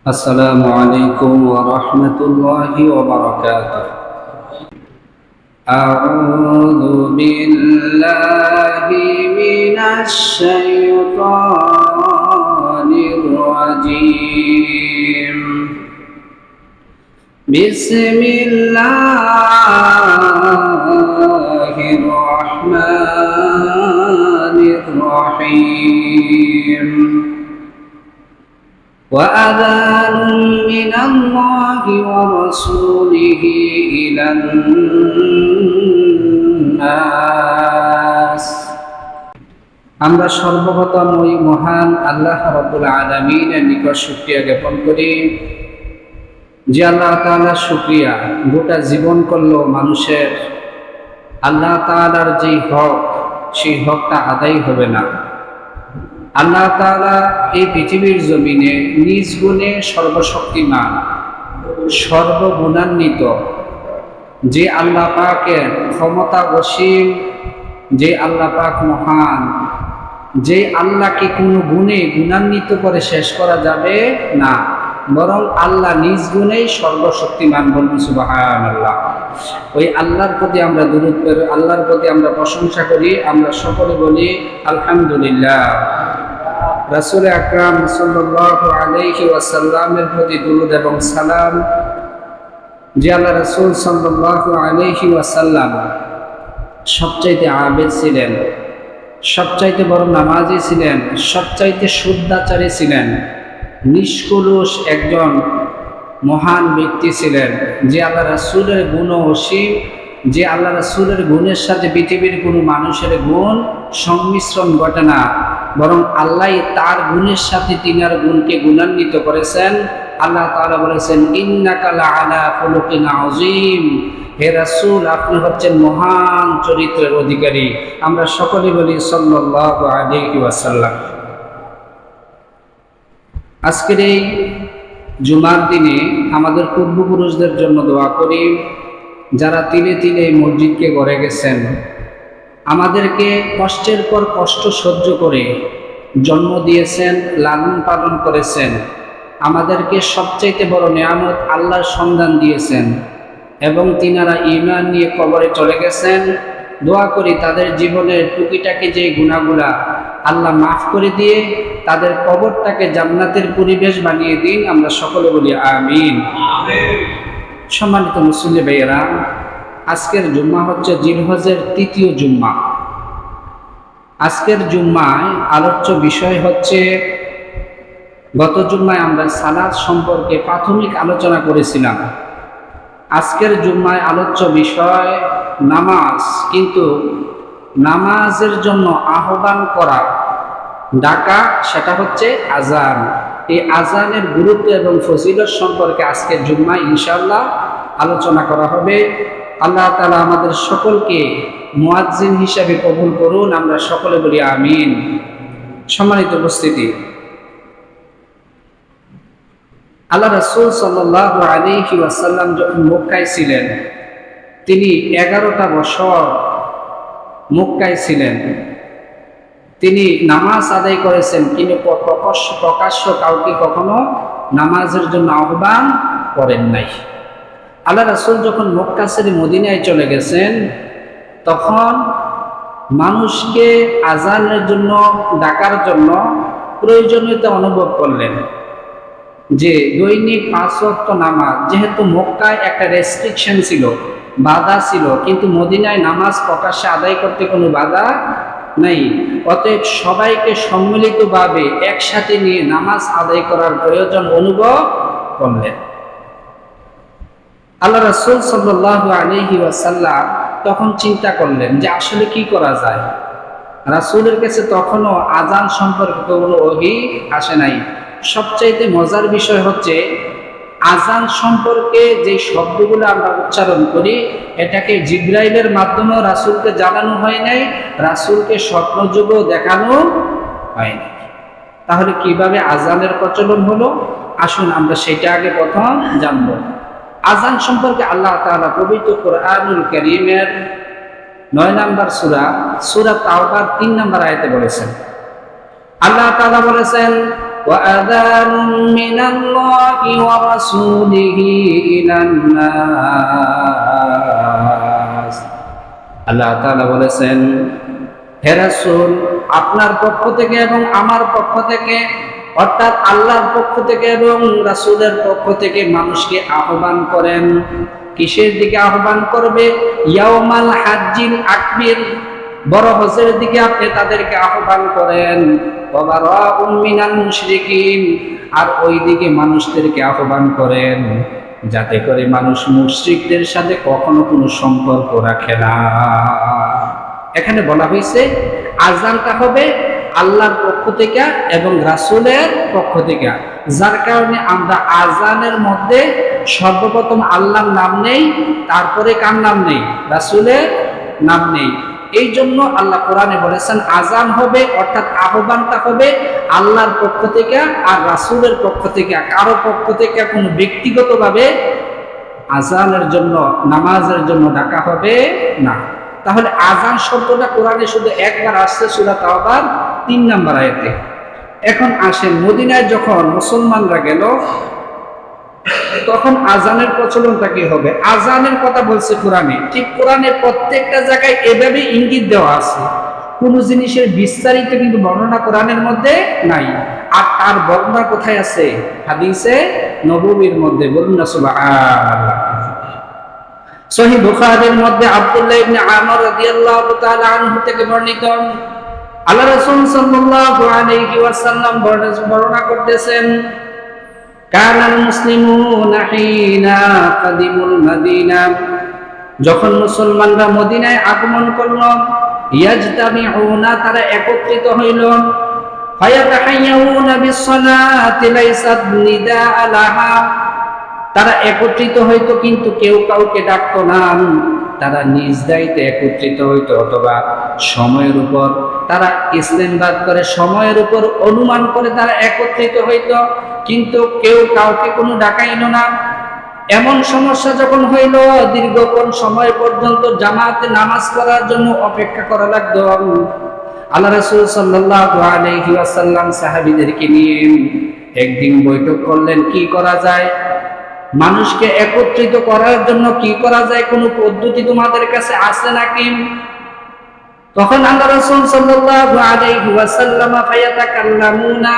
السلام عليكم ورحمة الله وبركاته. أعوذ بالله من الشيطان الرجيم. بسم الله الرحمن الرحيم. وأذان من الله ورسوله إلى الناس. আমরা সর্বপ্রথম ওই মহান আল্লাহ রাব্বুল আলামিনের নিকট শুকরিয়া জ্ঞাপন করি যে আল্লাহ তাআলার শুকরিয়া গোটা জীবন করলো মানুষের আল্লাহ তাআলার যেই হক সেই হকটা আদায় হবে না। আল্লাহ তাআলা এই পৃথিবীর জমিনে নিজ গুণে সর্বশক্তিমান সর্বগুণান্বিত, যে আল্লাহ পাকের ক্ষমতা অসীম, যে আল্লাহ পাক মহান, যে আল্লাহকে কোনো গুণে গুণান্বিত করে শেষ করা যাবে না, বরং আল্লাহ নিজ গুণেই সর্বশক্তিমান। বলুন সুবহানাল্লাহ। ওই আল্লাহর প্রতি আমরা দুরূদ পড়ি, আল্লাহর প্রতি আমরা প্রশংসা করি, আমরা সকলে বলি আলহামদুলিল্লাহ। রাসূল আকরাম সাল্লাল্লাহু আলাইহি ওয়াসাল্লামের প্রতি দুরূদ এবং সালাম। যে আল্লাহ রাসূল সাল্লাল্লাহু আলাইহি ওয়াসাল্লাম সবচাইতে আবেদ ছিলেন, সবচাইতে বড় নামাজি ছিলেন, সবচাইতে শুদ্ধাচারী ছিলেন, নিষ্কলুষ একজন মহান ব্যক্তি ছিলেন। যে আল্লাহ রাসূলের গুণ অসীম, যে আল্লাহ রাসূলের গুণের সাথে পৃথিবীর কোনো মানুষের গুণ সংমিশ্রণ ঘটে না, বরং আল্লাহ তার গুণের সাথে তিনার গুণকে গুণান্বিত করেছেন। আল্লাহ তাআলা বলেছেন, ইন্নাকা লাআলা খুলুকিন আযীম। হে রাসূল, আপনি হচ্ছেন মহান চরিত্রের অধিকারী। আমরা সকলে বলি সাল্লাল্লাহু আলাইহি ওয়াসাল্লাম। আজকের এই জুমার দিনে আমাদের পূর্বপুরুষদের জন্য দোয়া করি, যারা তিলে তিলে এই মসজিদকে গড়ে গেছেন, আমাদেরকে কষ্টের পর কষ্ট সহ্য করে জন্ম দিয়েছেন, লালন পালন করেছেন, আমাদেরকে সবচাইতে বড় নেয়ামত আল্লাহর সন্ধান দিয়েছেন, এবং তিনারা ঈমান নিয়ে কবরে চলে গেছেন। দোয়া করি তাদের জীবনের টুকিটাকি যে গুনাহগুলা আল্লাহ মাফ করে দিয়ে তাদের কবরটাকে জান্নাতের পরিবেশ বানিয়ে দিন। আমরা সকলে বলি আমিন। সম্মানিত মুসলিম ভাইয়েরা, আজকের জুম্মা হচ্ছে জিলহজের তৃতীয় জুম্মা। আজকের জুম্মায় আলোচ্য বিষয় হচ্ছে, গত জুম্মায় আমরা সালাত সম্পর্কে প্রাথমিক আলোচনা করেছিলাম। আজকের জুম্মায় আলোচ্য বিষয় নামাজ, কিন্তু নামাজের জন্য আহ্বান করা, ডাকা, সেটা হচ্ছে আজান। এই আজানের গুরুত্ব এবং ফজিলত সম্পর্কে আজকের জুম্মায় ইনশাআল্লাহ আলোচনা করা হবে। আল্লাহ তাআলা আমাদের সকলকে মুয়াজ্জিন হিসাবে কবুল করুন। আমরা সকলে বলি আমিন। সম্মানিত উপস্থিতি, আল্লাহ রাসূল সাল্লাল্লাহু আলাইহি ওয়াসাল্লাম যখন মক্কায় ছিলেন, তিনি 11টা বছর মক্কায় ছিলেন। তিনি নামাজ আদায় করেছেন, কিন্তু প্রকাশ্য কাউকে কখনো নামাজের জন্য আহ্বান করেন নাই। আল্লাহ রাসূল যখন মক্কা ছেড়ে মদিনায় চলে গেছেন, তখন মানুষকে আজানের জন্য, ডাকার জন্য প্রয়োজনীয়তা অনুভব করলেন যে দৈনিক 5 ওয়াক্ত নামাজ, যেহেতু মক্কায় একটা রেস্ট্রিকশন ছিল, বাধা ছিল, কিন্তু মদিনায় নামাজ প্রকাশ্যে আদায় করতে কোনো বাধা নাই। অতএব সবাইকে সম্মিলিতভাবে একসাথে নিয়ে নামাজ আদায় করার প্রয়োজন অনুভব করলেন। আল্লাহ রাসূল সাল্লাল্লাহু আলাইহি ওয়াসাল্লাম তখন চিন্তা করলেন যে আসলে কি করা যায়। রাসূলের কাছে তখনও আজান সম্পর্কে কোনো ওহী আসে নাই। সবচাইতে মজার বিষয় হচ্ছে, আজান সম্পর্কে যে শব্দগুলো আমরা উচ্চারণ করি, এটাকে জিবরাইলের মাধ্যমেও রাসূলকে জানানো হয় নাই, রাসূলকে স্বপ্নযোগেও দেখানো হয় নাই। তাহলে কিভাবে আজানের প্রচলন হলো? আসুন আমরা সেটা আগে প্রথম জানব। আজান সম্পর্কে আল্লাহ তাআলা পবিত্র কোরআনুল কারীমের 9 নম্বর সূরা তাওবার 3 নম্বর আয়াতে বলেছেন, আল্লাহ তাআলা বলেছেন, وأذان من الله ورسوله إلى الناس আল্লাহ তাআলা বলেছেন, হে রাসূল, আপনার পক্ষ থেকে এবং আমার পক্ষ থেকে, অর্থাৎ আল্লাহর পক্ষ থেকে এবং রাসূলের পক্ষ থেকে মানুষকে আহ্বান করেন। কিসের দিকে আহ্বান করবে? ইয়াউমাল হাজ্জিল আকবির, বড় হজের দিকে আপনি তাদেরকে আহ্বান করেন। ওয়া বারাউম মিনাল মুশরিকিন, আর ওই দিকে মানুষদেরকে আহ্বান করেন যাতে করে মানুষ মুশরিকদের সাথে কখনো কোনো সম্পর্ক রাখে না। এখানে বলা হয়েছে আযানটা হবে আল্লাহর পক্ষ থেকে এবং রাসূলের পক্ষ থেকে, যার কারণে আমরা আযানের মধ্যে সর্বপ্রথম আল্লাহর নাম নেই, তারপরে কার নাম নেই? রাসূলের নাম নেই। এই জন্য আল্লাহ কোরআনে বলেছেন আযান হবে, অর্থাৎ আহ্বানটা হবে আল্লাহর পক্ষ থেকে আর রাসূলের পক্ষ থেকে, কারো পক্ষ থেকে কোনো ব্যক্তিগতভাবে আযানের জন্য, নামাজের জন্য ডাকা হবে না। তাহলে আযান শব্দটা কোরআনে শুধু একবার আসছে সূরা তাওবার 3 নম্বর আয়াতে। এখন আসেন, মদিনায় যখন মুসলমানরা গেল তখন আযানের প্রচলনটা কি হবে? আযানের কথা বলছে কোরআনে, ঠিক কোরআনে প্রত্যেকটা জায়গায় এভাবে ইঙ্গিত দেওয়া আছে, কোনো জিনিসের বিস্তারিত কিন্তু বর্ণনা কোরআনের মধ্যে নাই। আর তার বর্ণনা কোথায় আছে? হাদিসে নববীর মধ্যে। বলুন না সুবহানাল্লাহ। সহিহ বুখারীর মধ্যে আব্দুল্লাহ ইবনে আমর রাদিয়াল্লাহু তাআলা আনহু থেকে বর্ণিত, আল্লাহ রাসূল সাল্লাল্লাহু আলাইহি ওয়াসাল্লাম বর্ণনা করতেছেন, কানাল মুসলিমুনা হিনা কাদিমুল মাদিনা, যখন মুসলমানরা মদিনায় আগমন করল, ইয়াজতামিউনা, তারা একত্রিত হইল, ফায়াতাহাইয়াউনা বিসসালাতি লাইসাত নিদাআ লাহা, তারা একত্রিত হইতো কিন্তু কেউ কাউকে ডাকতো না, তারা নিজ দায়িত্বে একত্রিত হইতো, অথবা সময়ের উপর তারা ইস্তেমবাদ করে, সময়ের উপর অনুমান করে তারা একত্রিত হইতো, কিন্তু কেউ কাউকে কোনো ডাকাইল না। এমন সমস্যা যখন হইল, দীর্ঘক্ষণ সময় পর্যন্ত জামাতে নামাজ পড়ার জন্য অপেক্ষা করা লাগতো। আল্লাহ রাসূল সাল্লাল্লাহু আলাইহি ওয়াসাল্লাম সাহাবীদেরকে নিয়ে একদিন বৈঠক করলেন, কি করা যায়, মানুষকে একত্রিত করার জন্য কি করা যায়, কোনো পদ্ধতি তোমাদের কাছে আছে নাকি? তখন আল্লাহ রাসূল সাল্লাল্লাহু আলাইহি ওয়াসাল্লাম ফায়াতাকাল্লামুনা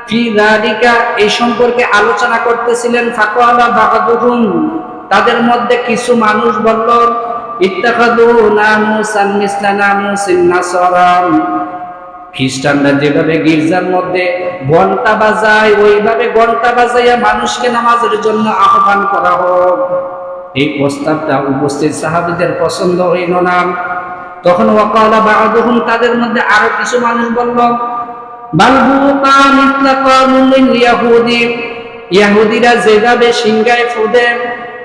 ফি যালিকা, এই সম্পর্কে আলোচনা করতেছিলেন। ফাকালা বা'দুহুম, তাদের মধ্যে কিছু মানুষ বলল, ইত্তাখাযু নামুসান মিসলা নামুসিন নাসারা, খ্রিস্টানরা যেভাবে গির্জার মধ্যে ঘন্টা বাজায়, ওইভাবে ঘন্টা বাজাইয়া মানুষকে নামাজের জন্য আহ্বান করা হোক। এই প্রস্তাবটা উপস্থিত সাহাবীদের পছন্দ হইল না। তখন ওয়াকালা বা'দুহুম, তাদের মধ্যে আরো কিছু মানুষ বলল, বালবুকা মিসলা কানুল ইয়াহুদি, ইহুদিরা যেভাবে সিংহায় ফু দেয়,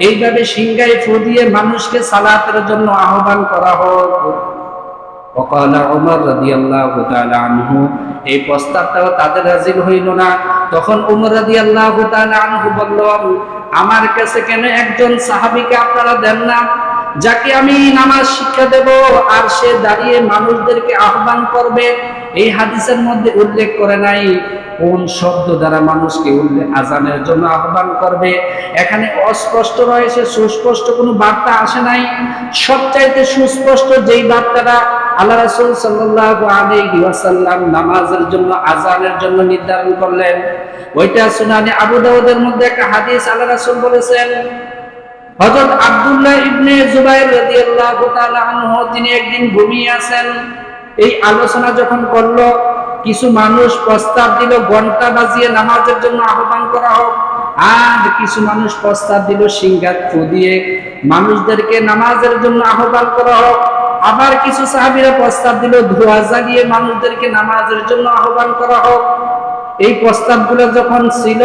এইভাবে সিংহায় ফু দিয়ে মানুষকে সালাতের জন্য আহ্বান করা হোক। ওয়াকালা উমর রাদিয়াল্লাহু তাআলা আনহু, এই প্রস্তাবটাও তাদের রাজি হইল না। তখন উমর রাদিয়াল্লাহু তাআলা আনহু বলল, আমার কাছে কেন একজন সাহাবীকে আপনারা দেন না, যাকে আমি নামাজ শিক্ষা দেব আর সে দাঁড়িয়ে মানুষদেরকে আহ্বান করবে? এই হাদিসের মধ্যে উল্লেখ করে নাই কোন শব্দ দ্বারা মানুষকে আযানের জন্য আহ্বান করবে। এখানে অস্পষ্ট রয়েছে, সুস্পষ্ট কোনো বার্তা আসে নাই। সবচাইতে সুস্পষ্ট যেই বার্তাটা আল্লাহ রাসূল সাল্লাল্লাহু আলাইহি ওয়াসাল্লাম নামাজের জন্য, আযানের জন্য নির্ধারণ করলেন, ওইটা সুনানে আবু দাউদের মধ্যে একটা হাদিস। আল্লাহ রাসূল বলেছেন, হযরত আব্দুল্লাহ ইবনে জুবাইর রাদিয়াল্লাহু তাআলা আনহু, তিনি একদিন ঘুমিয়ে আছেন। এই আলোচনা যখন করলো, কিছু মানুষ প্রস্তাব দিল ঘন্টা বাজিয়ে নামাজের জন্য আহ্বান করা হোক, আর কিছু মানুষ প্রস্তাব দিল সিংহাত ফু দিয়ে মানুষদেরকে নামাজের জন্য আহ্বান করা হোক। আবার কিছু সাহাবীরা প্রস্তাব দিল ধোঁয়া জ্বালিয়ে মানুষদেরকে নামাজের জন্য আহ্বান করা হোক। এই প্রস্তাবগুলো যখন ছিল,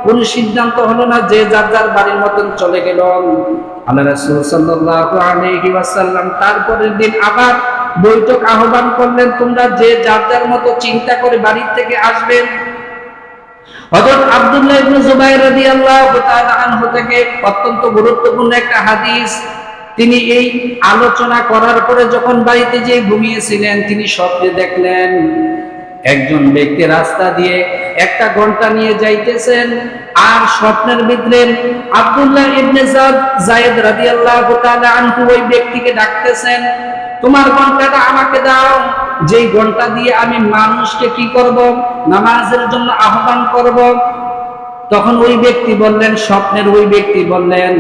কোন সিদ্ধান্ত হলো না, যে যার যার বাড়ির মতন চলে গেল। আল্লাহ রাসূল সাল্লাল্লাহু আলাইহি ওয়াসাল্লাম তারপরের দিন আবার বৈঠক আহ্বান করলেন, তোমরা যে যার যার মতো চিন্তা করে বাড়ি থেকে আসবেন। হযরত আব্দুল্লাহ ইবনে জুবাইর রাদিয়াল্লাহু তাআলা আনহু থেকে অত্যন্ত গুরুত্বপূর্ণ একটা হাদিস, তিনি এই আলোচনা করার পরে যখন বাড়িতে যেয়ে ঘুমিয়েছিলেন, তিনি স্বপ্নে দেখলেন একজন ব্যক্তি রাস্তা দিয়ে একটা ঘন্টা নিয়ে যাইতেছেন, আর স্বপ্নের ভিতরে আব্দুল্লাহ ইবনে যায়েদ রাদিয়াল্লাহু তাআলা আনহু ওই ব্যক্তিকে ডাকতেছেন, তোমার ঘন্টাটা আমাকে দাও, যেই ঘন্টা দিয়ে আমি মানুষকে কি করব, নামাজের জন্য আহ্বান করব। তখন ওই ব্যক্তি বললেন, স্বপ্নের ওই ব্যক্তি বললেন,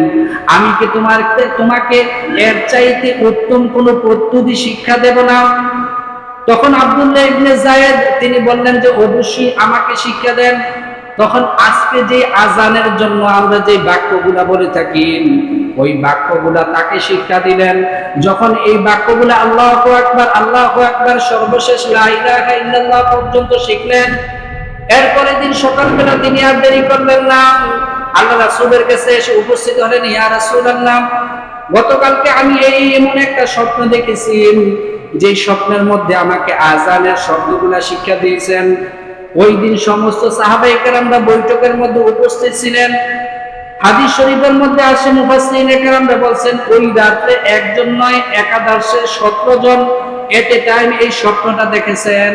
আমি কি তোমাকে এর চাইতে উত্তম কোনো পদ্ধতি শিক্ষা দেব না? তখন আব্দুল্লাহ ইবনে যায়েদ তিনি বললেন যে অবশ্যই আমাকে শিক্ষা দেন। তখন আজকে যে আজানের জন্য আমরা যে বাক্যগুলা বলে থাকি, ওই বাক্যগুলা তাকে শিক্ষা দিলেন। যখন এই বাক্যগুলা আল্লাহু আকবার আল্লাহু আকবার সর্বশেষ লা ইলাহা ইল্লাল্লাহ পর্যন্ত শিখলেন, এরপরের দিন সকালবেলা তিনি আর দেরি করলেন না, আল্লাহ রাসূলের কাছে এসে উপস্থিত হলেন, ইয়া রাসূলুল্লাহ, গতকালকে আমি এমন একটা স্বপ্ন দেখেছি, যে স্বপ্নের মধ্যে আমাকে আজানের শব্দগুলা শিক্ষা দিয়েছেন। ওই দিন সমস্ত সাহাবায়ে কেরামরা বৈঠকের মধ্যে উপস্থিত ছিলেন। হাদিস শরীফের মধ্যে আসে, মুফাসসিরিনে কেরামরা বলছেন ওই রাতে একজন নয়, একাদশের 17 জন এট এ টাইম এই স্বপ্নটা দেখেছেন।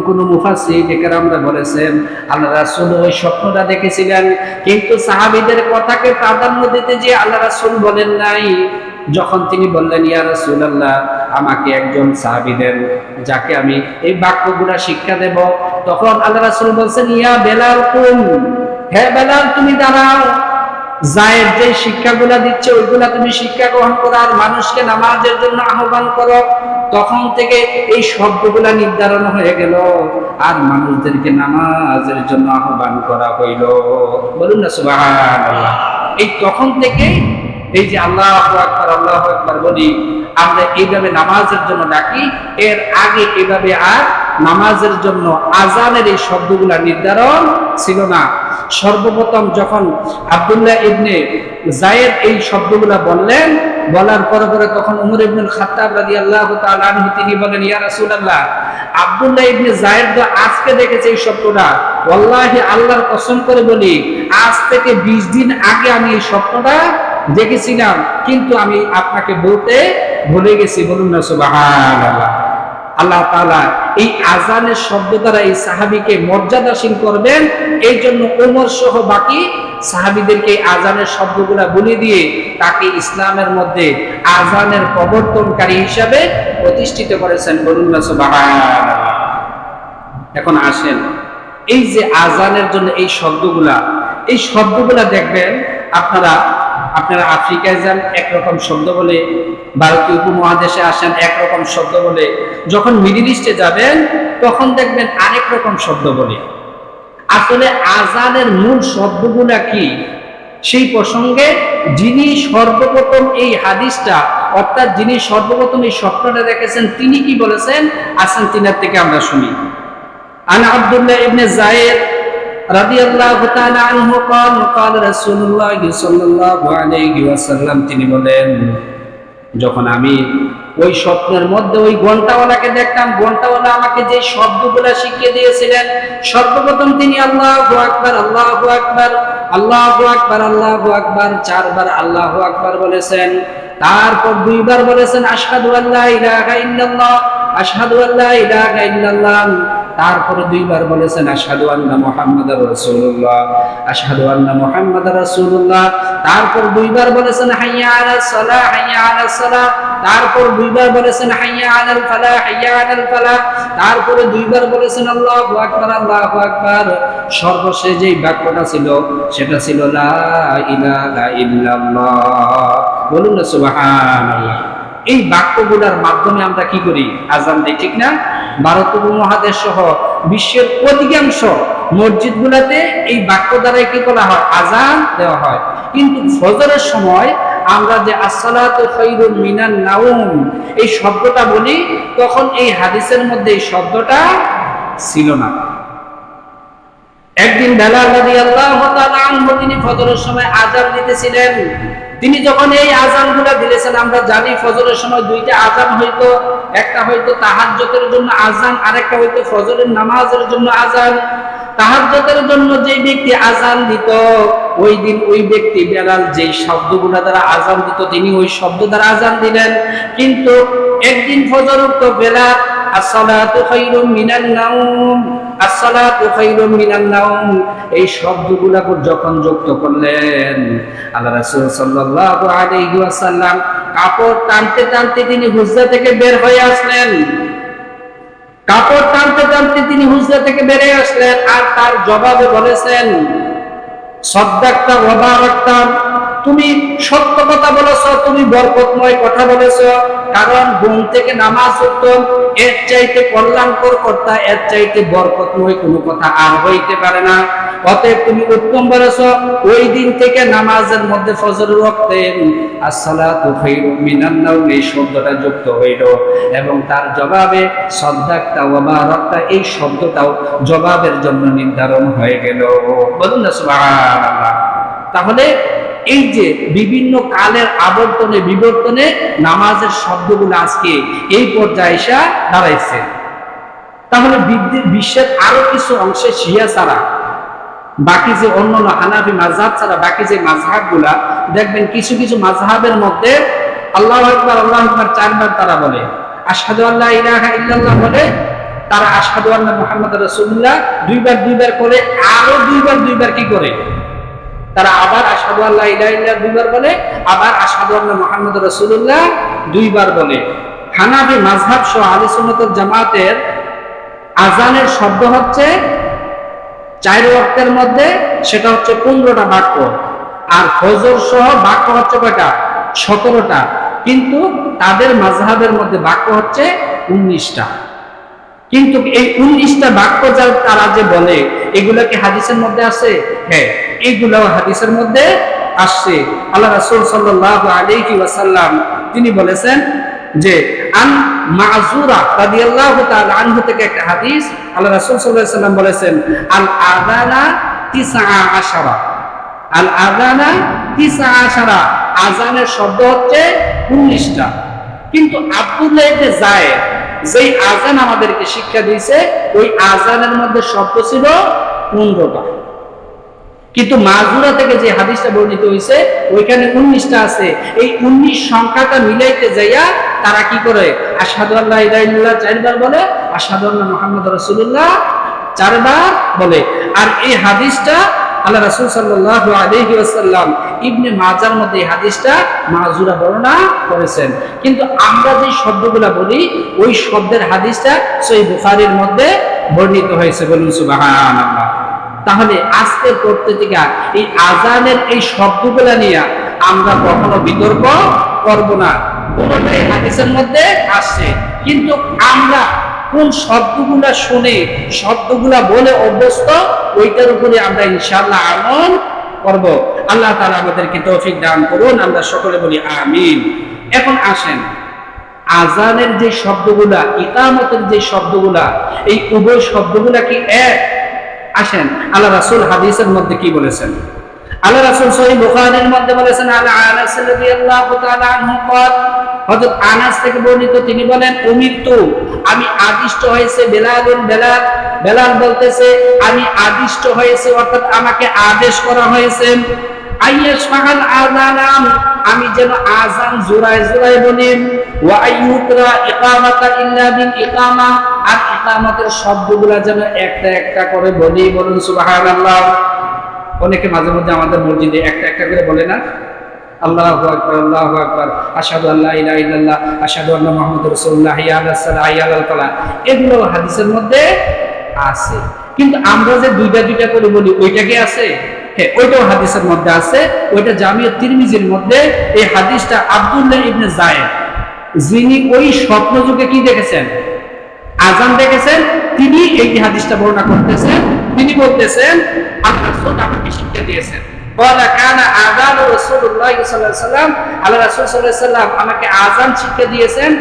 কোন মুফাসসিরিনে কেরামরা বলেছেন আল্লাহ রাসূল ওই স্বপ্নটা দেখেছিলেন, কিন্তু সাহাবীদের কথাকে প্রাধান্য দিতে যে আল্লাহ রাসূল বলেন নাই। যখন তিনি বললেন, ইয়া রাসূলুল্লাহ, আমাকে একজন সাহাবী দেন যাকে আমি এই বাক্যগুলা শিক্ষা দেব, তখন আল্লাহ রাসূল বলছেন, ইয়া বেলাল কুম, হে বেলাল তুমি দাঁড়াও, যায়েদ যে শিক্ষাগুলা দিচ্ছে ওইগুলা তুমি শিক্ষা গ্রহণ করো আর মানুষকে নামাজের জন্য আহ্বান করো। তখন থেকে এই শব্দগুলা নির্ধারণ হয়ে গেল, আর মানুষদেরকে নামাজের জন্য আহ্বান করা হইল। বলুন না সুবহানাল্লাহ। এই তখন থেকে এই যে আল্লাহু আকবার বলি, আমরা এইভাবে নামাজের জন্য ডাকি, এর আগে এইভাবে আর নামাজের জন্য আজানের এই শব্দগুলা নির্ধারণ ছিল না। সর্বপ্রথম যখন আব্দুল্লাহ ইবনে যায়েদ এই শব্দগুলা বললেন, বলার পরে পরে তখন উমর ইবনুল খাত্তাব রাদিয়াল্লাহু তাআলা আনহু তিনি বলেন, ইয়া রাসূলুল্লাহ, আব্দুল্লাহ ইবনে যায়েদ তো আজকে দেখেছে এই শব্দটা, ওয়াল্লাহি আল্লাহর কসম করে বলি, আজ থেকে 20 দিন আগে আমি এই শব্দটা দেখেছিলাম, কিন্তু আমি আপনাকে বলতে ভুলে গেছি। বলুন না সুবহানাল্লাহ। আল্লাহ তাআলা এই আজানের শব্দ দ্বারা এই সাহাবীকে মর্যাদাশীল করবেন, এই জন্য ওমর সহ বাকি সাহাবীদেরকে আজানের শব্দগুলা বলে দিয়ে তাকে ইসলামের মধ্যে আজানের প্রবর্তনকারী হিসাবে প্রতিষ্ঠিত করেছেন। বলুন না সুবহানাল্লাহ। এখন আসেন, এই যে আজানের জন্য এই শব্দগুলা দেখবেন আপনারা আফ্রিকায় যান একরকম শব্দ বলে, ভারতীয় উপমহাদেশে আসেন একরকম শব্দ বলে, যখন মিডল ইস্টে যাবেন তখন দেখবেন আরেক রকম শব্দ বলে। আসলে আজানের মূল শব্দগুলা কি, সেই প্রসঙ্গে যিনি সর্বপ্রথম এই হাদিসটা অর্থাৎ যিনি সর্বপ্রথম এই স্বপ্নটা দেখেছেন তিনি কি বলেছেন, আসেন তিনার থেকে আমরা শুনি। আন আব্দুল্লাহ ইবনে যায়েদ রাদিয়াল্লাহু তাআলা আনহু قال রাসূলুল্লাহ সাল্লাল্লাহু আলাইহি ওয়াসাল্লাম তিনি বলেন, যখন আমি ওই স্বপ্নের মধ্যে ওই ঘন্টাওয়ালাকে দেখতাম, ঘন্টাওয়ালা আমাকে যে শব্দগুলা শিখিয়ে দিয়েছিলেন, সর্বপ্রথম তিনি আল্লাহু আকবার আল্লাহু আকবার আল্লাহু আকবার আল্লাহু আকবার 4 বার আল্লাহু আকবার বলেছেন, তারপর 2 বার বলেছেন আশহাদু আল্লা ইলাহা ইল্লাল্লাহ আশহাদু আল্লা ইলাহা ইল্লাল্লাহ, তারপরে 2 বার বলেছেন আশহাদু আন্না মুহাম্মাদার রাসূলুল্লাহ আশহাদু আন্না মুহাম্মাদার রাসূলুল্লাহ, তারপর 2 বার বলেছেন হাইয়া আলাস সালাহ হাইয়া আলাস সালাহ, তারপর 2 বার বলেছেন হাইয়া আলাল ফালাহ হাইয়া আলাল ফালাহ, তারপরে 2 বার বলেছেন আল্লাহু আকবার আল্লাহু আকবার। সর্বশেষ যেই বাক্যটা ছিল সেটা ছিল লা ইলাহা ইল্লাল্লাহ। বলুন না সুবহানাল্লাহ। এই বাক্যগুলোর মাধ্যমে আমরা কি করি, আজান দিই, ঠিক না? ভারত উপমহাদেশ সহ বিশ্বের অধিকাংশ মসজিদগুলোতে এই বাক্য দ্বারাই কি করা হয়, আজান দেওয়া হয়। কিন্তু ফজরের সময় আমরা যে আসসালাতু খায়রুম মিনান নাওম এই শব্দটা বলি, তখন এই হাদিসের মধ্যে এই শব্দটা ছিল না। একদিন বেলাল রাদিয়াল্লাহু তাআলা আনহু তিনি ফজরের সময় আজান দিতেছিলেন। তিনি যখন এই আজানগুলো দিলেছেন, আমরা জানি ফজরের সময় 2টা আজান হইতো, একটা হয়তো তাহাজ্জুদের জন্য আজান, আরেকটা হয়তো ফজরের নামাজের জন্য আজান। তাহাজ্জুদের জন্য যে ব্যক্তি আজান দিত ওই দিন ওই ব্যক্তি বেলাল যেই শব্দগুলো দ্বারা আজান দিত তিনি ওই শব্দ দ্বারা আজান দিলেন। কিন্তু একদিন ফজর উঠতো বেলাল আসসালাতু খায়রুম মিনান নাওম, আসসালাতু খায়রুম মিনান নাওম, এই শব্দগুলো যখন যুক্ত করলেন আল্লাহ রাসূল সাল্লাল্লাহু আলাইহি ওয়াসাল্লাম কাপড় টানতে টানতে তিনি হুজরা থেকে বের হয়ে আসলেন। কাপড় টানতে টানতে তিনি হুজরা থেকে বের হয়ে আসলেন আর তার জবাবে বলেছেন, সাদাক্তা ওয়া বারাকতা, তুমি সত্য কথা বলেছ, তুমি বরকতময় কথা বলেছ, কারণ ঘুম থেকে নামাজ উত্তম, এর চাইতে কল্যাণকর কথা, এর চাইতে বরকতময় কোনো কথা আর হইতে পারে না। অতএব তুমি উত্তম বলেছ। ওই দিন থেকে নামাজের মধ্যে ফজরের ওয়াক্তে আসসালাতু খায়রুম মিনান নাওম এই শব্দটা যুক্ত হইল এবং তার জবাবে সাদাক্তা ওয়া বারাকতা এই শব্দটাও জবাবের জন্য নির্ধারণ হয়ে গেল। বলুন না সুবহানাল্লাহ। তাহলে এই যে বিভিন্ন কালের আবর্তনে বিবর্তনে নামাজের শব্দগুলো আজকে এই পর্যায়ে এসে দাঁড়াইছে। তাহলে বিশ্বের আরো কিছু অংশে শিয়া ছাড়া বাকি যে অন্যান্য হানাফি মাযহাব ছাড়া বাকি যে মাযহাবগুলা দেখবেন কিছু কিছু মাযহাবের মধ্যে আল্লাহু আকবার আল্লাহু আকবার চারবার তারা বলে, আশহাদু আল্লা ইলাহা ইল্লাল্লাহ বলে, তারা আশহাদু আন্না মুহাম্মাদুর রাসূলুল্লাহ দুইবার করে আরো দুইবার কি করে তারা আবার আশহাদু আল্লা ইলাহা ইল্লাল্লাহ দুইবার বলে, আবার আশহাদু আন্না মুহাম্মাদুর রাসূলুল্লাহ দুইবার বলে। হানাফি মাযহাব সহ আহলে সুন্নাত ওয়াল জামাতের আযানের শব্দ হচ্ছে 4 ওয়াক্তের মধ্যে সেটা হচ্ছে 15টা বাক্য, আর ফজর সহ বাক্য হচ্ছে কয়টা? 17টা। কিন্তু তাদের মাযহাবের মধ্যে বাক্য হচ্ছে 19টা। কিন্তু এই 19টা বাক্য যা তারা যে বলে এগুলা কি হাদিসের মধ্যে আছে? হ্যাঁ, এগুলাও হাদিসের মধ্যে আসছে। আল্লাহ রাসূল সাল্লাল্লাহু আলাইহি ওয়াসাল্লাম তিনি বলেছেন যে আন মাযুরা রাদিয়াল্লাহু তাআলা আনহু থেকে একটা হাদিস, আল্লাহ রাসূল সাল্লাল্লাহু আলাইহি ওয়াসাল্লাম বলেছেন আল আযানা 19, আল আযানা 19, আযানের শব্দ হচ্ছে 19টা। কিন্তু আব্দুল্লাহ ইবনে যায়েদ যেই আযান আমাদেরকে শিক্ষা দিয়েছে ওই আযানের মধ্যে শব্দ ছিল 15টা। কিন্তু মাজুরা থেকে যে হাদিসটা বর্ণিত হয়েছে ওইখানে 19টা আছে। এই 19 সংখ্যাটা মিলাইতে যাইয়া তারা কি করে আশহাদু আল্লা ইলাহা ইল্লাল্লাহ 4বার বলে, আশহাদু আন্না মুহাম্মাদুর রাসূলুল্লাহ 4বার বলে। আর এই হাদিসটা আল্লাহ রাসূল সাল্লাল্লাহু আলাইহি ওয়াসাল্লাম ইবনে মাজার মধ্যে এই হাদিসটা মাজুরা বর্ণনা করেছেন। কিন্তু আমরা যে শব্দগুলা বলি ওই শব্দের হাদিসটা সহিহ বুখারীর মধ্যে বর্ণিত হয়েছে। বলুন সুবহানাল্লাহ। তাহলে আজকের প্রত্যেকটা এই আযানের এই শব্দগুলা নিয়ে আমরা কখনো বিতর্ক করব না, কোনটাই হাদিসের মধ্যে আসছে। কিন্তু আমরা কোন শব্দগুলা শুনে শব্দগুলা বলে অভ্যস্ত ওইটার উপরে আমরা ইনশাআল্লাহ আমল করব। আল্লাহ তাআলা আমাদেরকে তৌফিক দান করুন, আমরা সকলে বলি আমিন। এখন আসেন আযানের যে শব্দগুলা ইকামতের যে শব্দগুলা এই উভয় শব্দগুলা কি এক? আসেন আল্লাহ রাসূল হাদিসের মধ্যে কি বলেছেন। আল্লাহ রাসূল সহিহ বুখারীর মধ্যে বলেছেন আনাস রাদিয়াল্লাহু তাআলা আনহু قال, হযরত আনাস থেকে বর্ণিত তিনি বলেন উমিরতু, আমি আদিষ্ট হয়েছে, বেলাল বলতেছে আমি আদিষ্ট হয়েছে অর্থাৎ আমাকে আদেশ করা হয়েছে আইয়াশ ফাহাল আযানাম, আমি যেন আযান জোরায় জোরায় বলি, ওয়া আইয়ুকরা ইকামাতা ইল্লা বিল ইকামা, আর ইকামতের শব্দগুলো যেন একটা একটা করে বলি। বলুন সুবহানাল্লাহ। অনেকে মাঝে মধ্যে আমাদের মসজিদে একটা একটা করে বলে না, আল্লাহু আকবার আল্লাহু আকবার, আশহাদু আল্লা ইলাহা ইল্লাল্লাহ, আশহাদু আন্না মুহাম্মাদুর রাসূলুল্লাহ, হাইয়া আলাস সালাহ হাইয়া আলাল ফালাহ, এগুলো হাদিসের মধ্যে আছে। কিন্তু আমরা যে দুইটা করে বলি ওইটা কি আছে? হ্যাঁ, ওইটাও হাদিসের মধ্যে আছে। ওইটা জামিয়া তিরমিজির মধ্যে এই হাদিসটা আব্দুল্লাহ ইবনে যায়েদ যিনি ওই স্বপ্ন যুগে কি দেখেছেন? আযান দেখেছেন। তিনি এই হাদিসটা বর্ণনা করতেছেন। তিনি বলতেছেন আল্লাহ রাসূল আমাকে শিক্ষা দিয়েছেন, বলা কানা আযানু রাসূলুল্লাহ সাল্লাল্লাহু আলাইহি ওয়াসাল্লাম, আল্লাহ রাসূল সাল্লাল্লাহু আলাইহি ওয়াসাল্লাম আমাকে আযান শিক্ষা দিয়েছেন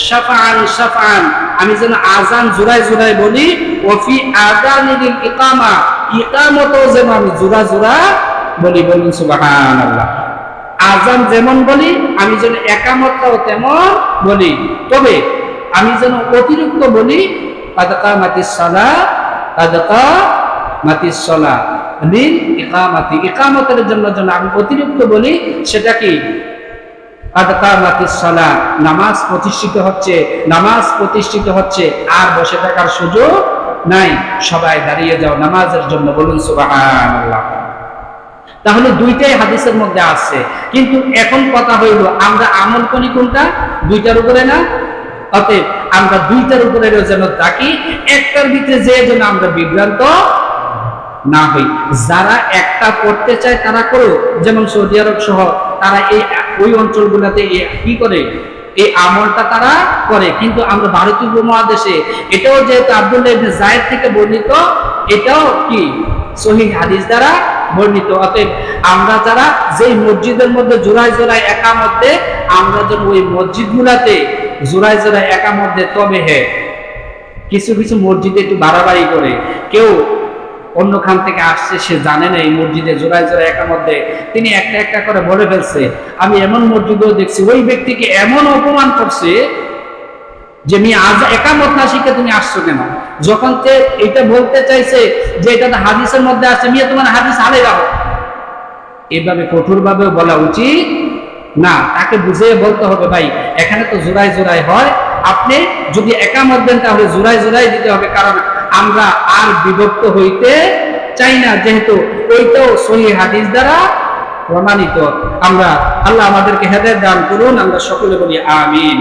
শাফআন, আমি যেন আযান জোরায় জোরায় বলি, ওয়া ফি আযানিল ইকামা, ইকামতও যেন আমি জোরা জোরা বলি। বলুন সুবহানাল্লাহ। আযান যেমন বলি আমি যেন ইকামতটাও তেমন বলি, তবে আমি যেন অতিরিক্ত বলি কাদাকামাতিস সালাহ লিল ইকামাতি, ইকামতের জন্য যেন আমি অতিরিক্ত বলি। সেটা কি? কাদ কামাতিস সালাহ, নামাজ প্রতিষ্ঠিত হচ্ছে, নামাজ প্রতিষ্ঠিত হচ্ছে, আর বসে থাকার সুযোগ নাই, সবাই দাঁড়িয়ে যাও নামাজের জন্য, বলুন সুবহানাল্লাহ। তাহলে দুইটাই হাদিসের মধ্যে আছে, কিন্তু এখন কথা হইল আমরা আমল করি কোনটা? দুইটার উপরে না? অতএব আমরা দুইটার উপরে যেন থাকি, একটার ভিতরে যে যেন আমরা বিভ্রান্ত না হই। যারা একটা করতে চায় তারা করো, যেমন সৌদি আরব সহ তারা ওই অঞ্চলগুলোতে কি করে, এই আমলটা তারা করে। কিন্তু আমরা ভারতীয় উপমহাদেশে, এটাও যেহেতু আব্দুল্লাহ ইবনে যায়েদ থেকে বর্ণিত, এটাও কি সহিহ হাদিস দ্বারা বর্ণিত। অতএব আমরা যারা যেই মসজিদের মধ্যে জোড়ায় জোড়ায় একামত দেয়, আমরা যেন ওই মসজিদগুলাতে জোড়ায় জোড়ায় একামত দেয়। তবে হ্যাঁ, কিছু কিছু মসজিদে একটু বাড়াবাড়ি করে, কেউ অন্য খান থেকে আসছে, সে জানে না এই মসজিদে জোড়ায় জোড়ায় একামত দেয়, তিনি একটা একটা করে বলে ফেলছে। আমি এমন মসজিদেও দেখছি ওই ব্যক্তিকে এমন অপমান করছে যে আমি আজ একামত না শিখে তুমি আসছো কেন? যখন সে এটা বলতে চাইছে যে এটা তো হাদিসের মধ্যে আছে, মিয়া তোমার হাদিস আলাই রাখো, এভাবে কঠোরভাবে বলা উচিত না। তাকে বুঝিয়ে বলতে হবে, ভাই এখানে তো জোড়ায় জোড়ায় হয়, আপনি যদি একামত দেন তাহলে জোড়ায় জোড়ায় দিতে হবে, কারণ আমরা আর বিভক্ত হইতে চাই না, যেহেতু ওইটাও সহিহ হাদিস দ্বারা প্রমাণিত। আমরা, আল্লাহ আমাদেরকে হেদায়েত দান করুন, আমরা সকলে বলি আমিন।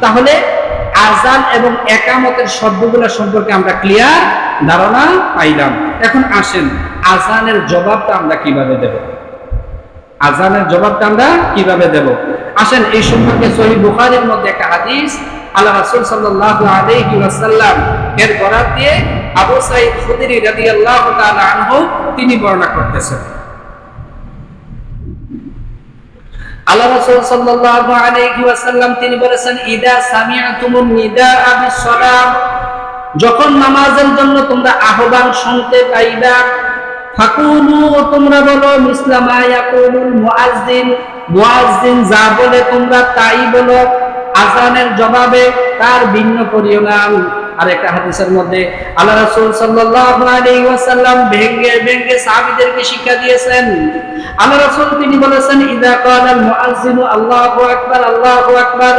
তাহলে আযান এবং একামতের শব্দগুলো সম্পর্কে আমরা ক্লিয়ার ধারণা পাইলাম। এখন আসেন আযানের জবাবটা আমরা কিভাবে দেব, আযানের জবাবটা আমরা কিভাবে দেব। আসেন এই সম্পর্কে সহিহ বুখারীর মধ্যে একটা হাদিস আল্লাহ রাসূল সাল্লাল্লাহু আলাইহি ওয়াসাল্লাম এর বরাত দিয়ে আবু সাঈদ খুদরি রাদিয়াল্লাহু তাআলা আনহু তিনি বর্ণনা করতেছেন। আল্লাহ রাসূল সাল্লাল্লাহু আলাইহি ওয়াসাল্লাম তিনি বলেছেন, ইদা সামি'তুমুন নিদাআ বিস-সালাম, যখন নামাজের জন্য তোমরা আহ্বান শুনতে পাইবা, ফাকুলু, তোমরা বলো, মিসলা মা ইয়াকুলুল মুয়াজ্জিন, মুয়াজ্জিন যা বলে তোমরা তাই বলো, আযানের জবাবে তার ভিন্ন করিও না। আরেকটা হাদিসের মধ্যে আল্লাহ রাসূল সাল্লাল্লাহু আলাইহি ওয়াসাল্লাম ভেঙ্গে ভেঙ্গে সাহাবীদেরকে শিক্ষা দিয়েছেন। আল্লাহ রাসূল তিনি বলেছেন, ইযা ক্বালাল মুয়াজ্জিনু আল্লাহু আকবার, আল্লাহু আকবার,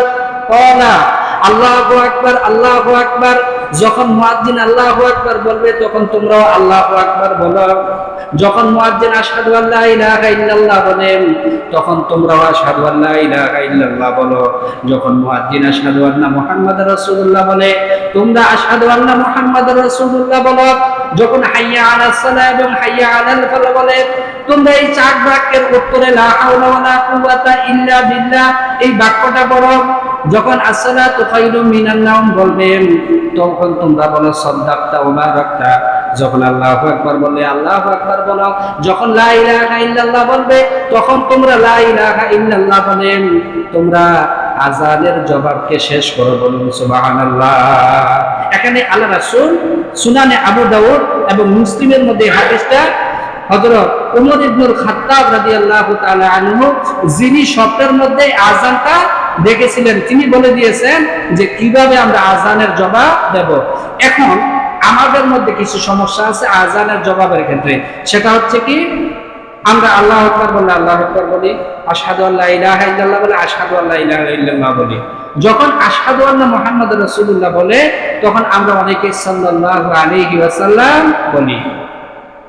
ক্বালা আল্লাহু আকবার, আল্লাহু আকবার, যখন মুয়াজ্জিন আল্লাহু আকবার বলবে তখন তোমরাও আল্লাহু আকবার বলো। যখন মুয়াজ্জিন আশহাদু আল্লা ইলাহা ইল্লাল্লাহ বলেন তখন তোমরাও আশহাদু আল্লা ইলাহা ইল্লাল্লাহ বলো। যখন মুয়াজ্জিন আশহাদু আন্না মুহাম্মাদুর রাসূলুল্লাহ বলে তোমরা আশহাদু আন্না মুহাম্মাদুর রাসূলুল্লাহ বলো। যখন হাইয়া আলাস সালাহ এবং হাইয়া আলাল ফালাহ বলে তোমরা এই চার বাক্যের উত্তরে লা হাওলা ওয়ালা কুওয়াতা ইল্লা বিল্লাহ এই বাক্যটা পড়ো। যখন আসসালাতু খায়রুম মিনান নাওম বলবেন তখন তোমরা বলো সাদাকতা ওয়া বারাকতা। যখন আল্লাহু আকবার বলে আল্লাহু আকবার বলো। যখন লা ইলাহা ইল্লাল্লাহ বলবে তখন তোমরা লা ইলাহা ইল্লাল্লাহ বলেন। তোমরা আযানের জবাবকে শেষ করো, বলুন সুবহানাল্লাহ। এখানে আল্লাহ রাসূল সুনানে আবু দাউদ এবং মুসলিমের মধ্যে হাদিসটা হযরত ওমর ইবনুল খাত্তাব রাদিয়াল্লাহু তাআলা আনহু যিনি স্বপ্নের মধ্যে আযানটা দেখেছিলেন তিনি বলে দিয়েছেন যে কিভাবে আমরা আযানের জবাব দেব। এখন আমাদের মধ্যে কিছু সমস্যা আছে আযানের জবাবের ক্ষেত্রে, সেটা হচ্ছে কি আমরা আল্লাহু আকবার বলে আল্লাহু আকবার বলি, আশহাদু আল্লা ইলাহা ইল্লাল্লাহ বলে আশহাদু আল্লা ইলাহা ইল্লাল্লাহ বলি। যখন আশহাদু আন্না মুহাম্মাদুর রাসূলুল্লাহ বলে তখন আমরা অনেকে সাল্লাল্লাহু আলাইহি ওয়াসাল্লাম বলি।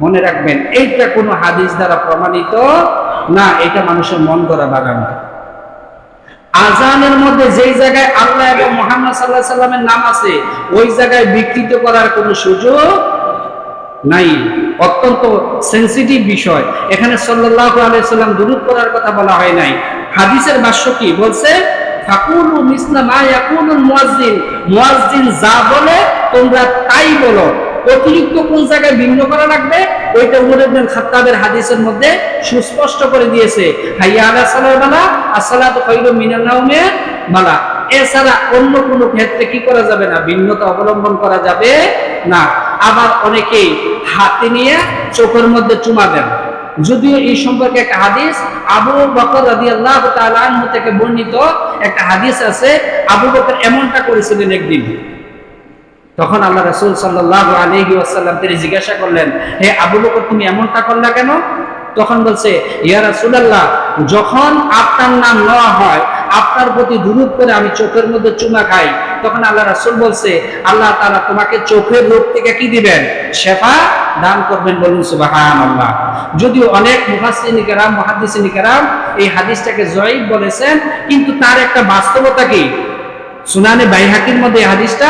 মনে রাখবেন এইটা কোনো হাদিস দ্বারা প্রমাণিত না, এটা মানুষের মন গড়া বানানো। আযানের মধ্যে যেই জায়গায় আল্লাহ এবং মুহাম্মদ সাল্লাল্লাহু আলাইহি সাল্লামের নাম আছে ওই জায়গায় বিকৃত করার কোনো সুযোগ নাই। অত্যন্ত সেনসিটিভ বিষয়। এখানে সাল্লাল্লাহু আলাইহি সাল্লাম দুরূদ করার কথা বলা হয় নাই। হাদিসের ভাষ্য কি বলছে? ফাকুলু মিসলা মা ইয়াকুলুল মুয়াজ্জিন, মুয়াজ্জিন যা বলে তোমরা তাই বলো। অতিরিক্ত কোন জায়গায় ভিন্ন করা লাগবে ওইটা ওমর ইবনে খাত্তাবের হাদিসের মধ্যে সুস্পষ্ট করে দিয়েছে। হাইয়া আলাস সালাহ বালা, আসসালাতু খায়রুম মিনান নাওমে বালা। এছাড়া অন্য কোনো ক্ষেত্রে কি করা যাবে না, ভিন্নতা অবলম্বন করা যাবে না। আবার অনেকেই হাতে নিয়ে চোখের মধ্যে চুমা দেন, যদিও এই সম্পর্কে একটা হাদিস আবু বকর রাদিয়াল্লাহু তাআলা আনহু থেকে বর্ণিত একটা হাদিস আছে। আবু বকর এমনটা করেছিলেন একদিন। তখন আল্লাহ রাসূল সাল্লাল্লাহু আলাইহি ওয়াসাল্লাম তিনি জিজ্ঞাসা করলেন, হে আবু বকর তুমি এমনটা করলা কেন? তখন বলছে, ইয়া রাসূলুল্লাহ যখন আপনার নাম নেওয়া হয় আপনার প্রতি দুরূদ করে আমি চোখের মধ্যে চুমা খাই, তখন আল্লাহ রাসূল বলছে আল্লাহ তাআলা তোমাকে চোখের রোগ থেকে কি দিবেন? শেফা দান করবেন। বলুন সুবহানাল্লাহ। যদিও অনেক মুফাসসিরিন কিরাম, মুহাদ্দিসিন কিরাম এই হাদিসটাকে জয়ীফ বলেছেন, কিন্তু তার একটা বাস্তবতা কি, সুনানে বাইহাকির মধ্যে এই হাদিসটা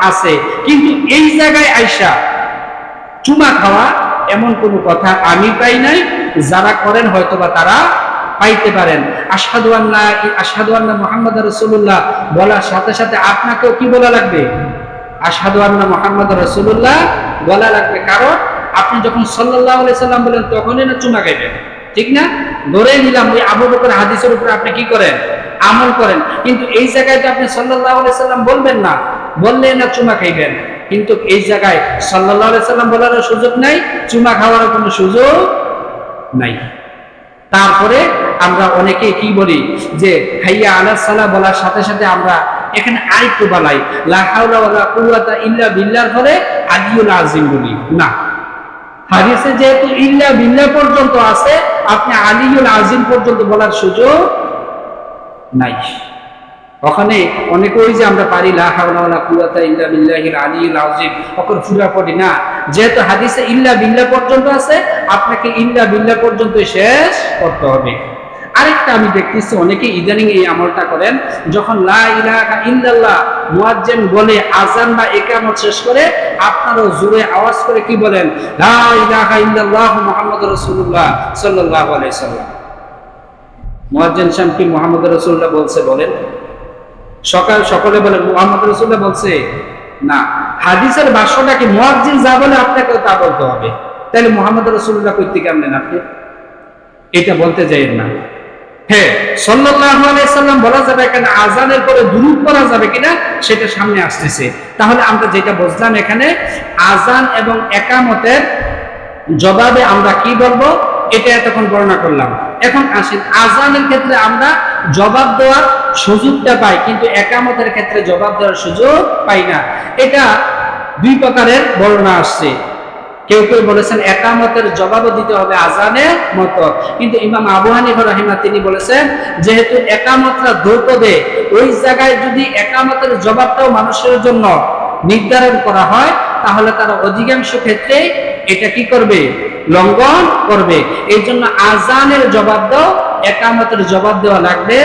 আছে, কিন্তু এই জায়গায় আয়েশা চুমা খাওয়া এমন কোনো কথা আমি পাই নাই। যারা করেন হয়তোবা তারা পাইতে পারেন। আশহাদু আন্না মুহাম্মাদুর রাসূলুল্লাহ বলার সাথে সাথে আপনাকেও কি বলা লাগবে? আশহাদু আন্না মুহাম্মাদুর রাসূলুল্লাহ বলা লাগবে। কারণ আপনি যখন সাল্লাল্লাহু আলাইহি সাল্লাম বলেন তখনই না চুমা খাইবেন, ঠিক না? ধরে নিলাম ওই আবু বকর হাদিসের উপর আপনি কি করেন? আমল করেন। কিন্তু এই জায়গায় তো আপনি সাল্লাল্লাহু আলাইহি সাল্লাম বলবেন না, বললে না চুমা খাইবেন। কিন্তু এই জায়গায় সাল্লাল্লাহু আলাইহি সাল্লাম বলারও সুযোগ নাই, চুমা খাওয়ারও কোনো সুযোগ নাই। তারপরে আমরা অনেকে কি বলি যে হাইয়া আলাস সালাহ বলার সাথে সাথে আমরা এখানে আরেকটু বলাই লা হাওলা ওয়ালা কুওয়াতা ইল্লা বিল্লাহর পরে আলিউল আযীম বলি না। হাদিসে যেহেতু ইল্লা বিল্লাহ পর্যন্ত আছে, আপনি আলিউল আযীম পর্যন্ত বলার সুযোগ নাই। ওখানে অনেকে ওই যে আমরা পারি লা হাওলা ওয়ালা কুওয়াতা ইল্লা বিল্লাহিল আলিয়্যিল আযীম, ওখান পুরা পড়ি না। যেহেতু হাদিসে ইল্লা বিল্লাহ পর্যন্ত আছে, আপনাকে ইল্লা বিল্লাহ পর্যন্ত শেষ করতে হবে। আরেকটা আমি দেখতেছি অনেকে ইদানিং এই আমলটা করেন, যখন লা ইলাহা ইল্লাল্লাহ মুয়াজ্জিন বলে আযান বা ইকামত শেষ করে, আপনারাও জোরে আওয়াজ করে কি বলেন? লা ইলাহা ইল্লাল্লাহ মুহাম্মাদুর রাসূলুল্লাহ সাল্লাল্লাহু আলাইহি সাল্লাম। মুয়াজ্জিন সাহেব কি মুহাম্মাদুর রাসূলুল্লাহ বলছে? বলেন। সকলে বলে মুহাম্মাদুর রাসূলুল্লাহ বলছে না। হাদিসের ভাষ্যটা কি মুয়াজ্জিন যা বলে আপনাকেও তা বলতে হবে। তাহলে মুহাম্মাদুর রাসূলুল্লাহ কইতে কেমন আপনি? এটা বলতে যাইেন না। হ্যাঁ, সাল্লাল্লাহু আলাইহি সাল্লাম বলা যাবে, এখানে আযানের পরে দুরূদ পড়া যাবে কিনা সেটা সামনে আসতেছে। তাহলে আমরা যেটা বুঝলাম, এখানে আযান এবং ইকামতের জবাবে আমরা কি বলবো এটা এতক্ষণ বর্ণনা করলাম। এখন আসেন আযানের ক্ষেত্রে আমরা জবাব দেওয়ার সুযোগটা পাই, কিন্তু ইকামতের ক্ষেত্রে জবাব দেওয়ার সুযোগ পাই না। এটা দুই প্রকারের বর্ণনা আসছে। কেউ কেউ বলেছেন ইকামতের জবাবও দিতে হবে আযানের মতো, কিন্তু ইমাম আবু হানিফা রাহিমাহুল্লাহ তিনি বলেছেন যেহেতু ইকামতটা দ্রুত দেয়, ওই জায়গায় যদি ইকামতের জবাবটাও মানুষের জন্য নির্ধারণ করা হয়, তাহলে তারা অধিকাংশ ক্ষেত্রে এটা কি করবে? লঙ্ঘন করবে। এই জন্য আযানের জবাব দাও, ইকামতের জবাব দেওয়া লাগবে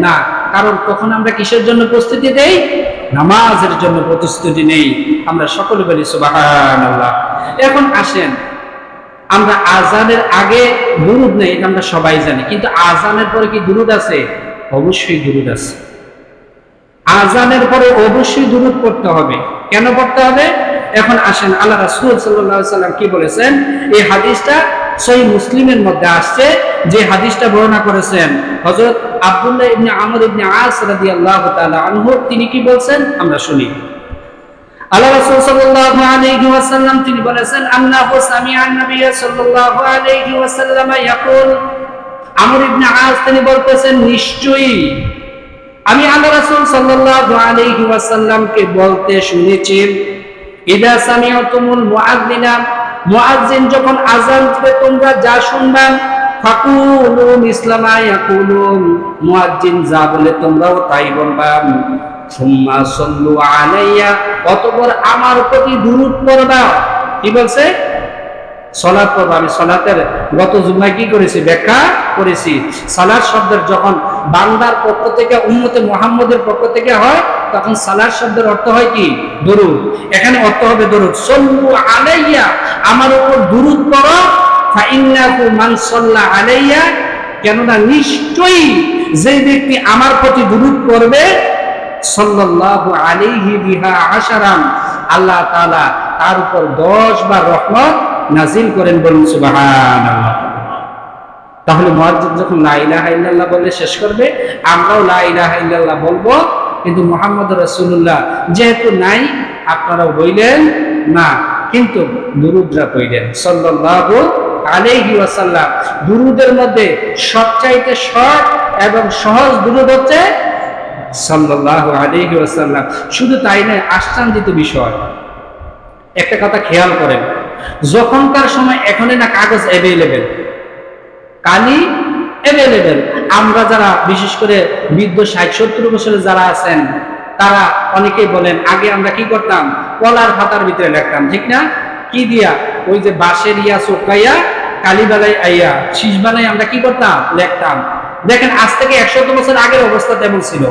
না। কারণ তখন আমরা কিসের জন্য প্রস্তুতি দেই? নামাজের জন্য প্রস্তুতি নেই। আমরা সকলে বলি সুবহানাল্লাহ। এখন আসেন, আমরা আযানের আগে দুরূদ নেই, এটা আমরা সবাই জানি, কিন্তু আযানের পরে কি দুরূদ আছে? অবশ্যই দুরূদ আছে। আযানের পরে অবশ্যই দুরূদ পড়তে হবে। কেন পড়তে হবে? এখন আসেন, আল্লাহ রাসূল সাল্লাল্লাহু আলাইহি সাল্লাম কি বলেছেন? এই হাদিসটা সহিহ মুসলিমের মধ্যে আসছে, যে হাদিসটা বর্ণনা করেছেন হযরত আব্দুল্লাহ ইবনে আমর ইবনে আস রাদিয়াল্লাহু তাআলা আনহু। তিনি কি বলছেন আমরা শুনি। আল্লাহ রাসূল সাল্লাল্লাহু আলাইহি ওয়াসাল্লাম তিনি বলেছেন আন্নাহু সামিআন নবী সাল্লাল্লাহু আলাইহি ওয়াসাল্লাম ইয়াকুল, আমর ইবনে আস তিনি বলতেছেন নিশ্চয়ই আমি আল্লাহ রাসূল সাল্লাল্লাহু আলাইহি ওয়াসাল্লামকে বলতে শুনেছি, ইদা সামিআতুমুল মুআযযিনা, মুআযযিন যখন আযান দিবে তোমরা যা শুনবা, ফাকুলু মিসলা মা ইয়াকুলু, মুআযযিন যা বলে তোমরাও তাই বলবা। সুম্মা সাল্লু আলাইয়া, অতঃপর আমার প্রতি দুরূদ পড়বা। কি বলছে? সালাত পড়বা। আমি সালাতের গত জুমায় কি করেছি? ব্যাখ্যা করেছি। সালাত শব্দের যখন বান্দার পক্ষ থেকে, উম্মতে মুহাম্মদের পক্ষ থেকে হয়, তখন সালাত শব্দের অর্থ হয় কি? দুরূদ। এখানে অর্থ হবে দুরূদ। সাল্লু আলাইয়া, আমার উপর দুরূদ পড়ো। ফা ইন্নাহু মান সাল্লা আলাইয়া, কেননা নিশ্চয়ই যে ব্যক্তি আমার প্রতি দুরূদ পড়বে, সাল্লাল্লাহু আলাইহি বিহা আশারান, আল্লাহ তাআলা তার উপর 10 বার রহমত নাজিল করেন। বলুন সুবহানাল্লাহ। তাহলে মুয়াজ্জিন যখন লা ইলাহা ইল্লাল্লাহ বলে শেষ করবে, আমরাও লা ইলাহা ইল্লাল্লাহ বলবো, কিন্তু মুহাম্মদুর রাসূলুল্লাহ যেহেতু নাই, আপনারাও বললেন না, কিন্তু দুরূদরা কইলেন সাল্লাল্লাহু আলাইহি ওয়াসাল্লাম। দুরূদের মধ্যে সবচাইতে শর্ট এবং সহজ দুরূদ হচ্ছে সাল্লাল্লাহু আলাইহি ওয়াসাল্লাম। শুধু তাই নয়, আশ্চর্যজনক বিষয় একটা কথা খেয়াল করেন, যখনকার সময় এখনই না কাগজ অ্যাভেলেবেল, কালি অ্যাভেলেবেল, আমরা যারা বিশেষ করে বৃদ্ধ 60-70 বছরের যারা আছেন তারা অনেকেই বলেন আগে আমরা কি করতাম, কলার পাতার ভিতরে লিখতাম, ঠিক না? কি দিয়া? ওই যে বাঁশের ইয়া চোখাইয়া কালীবেলায় আইয়া শীষ বানাই আমরা কি করতাম, লিখতাম। দেখেন আজ থেকে 100 বছর আগের অবস্থা তেমন ছিল।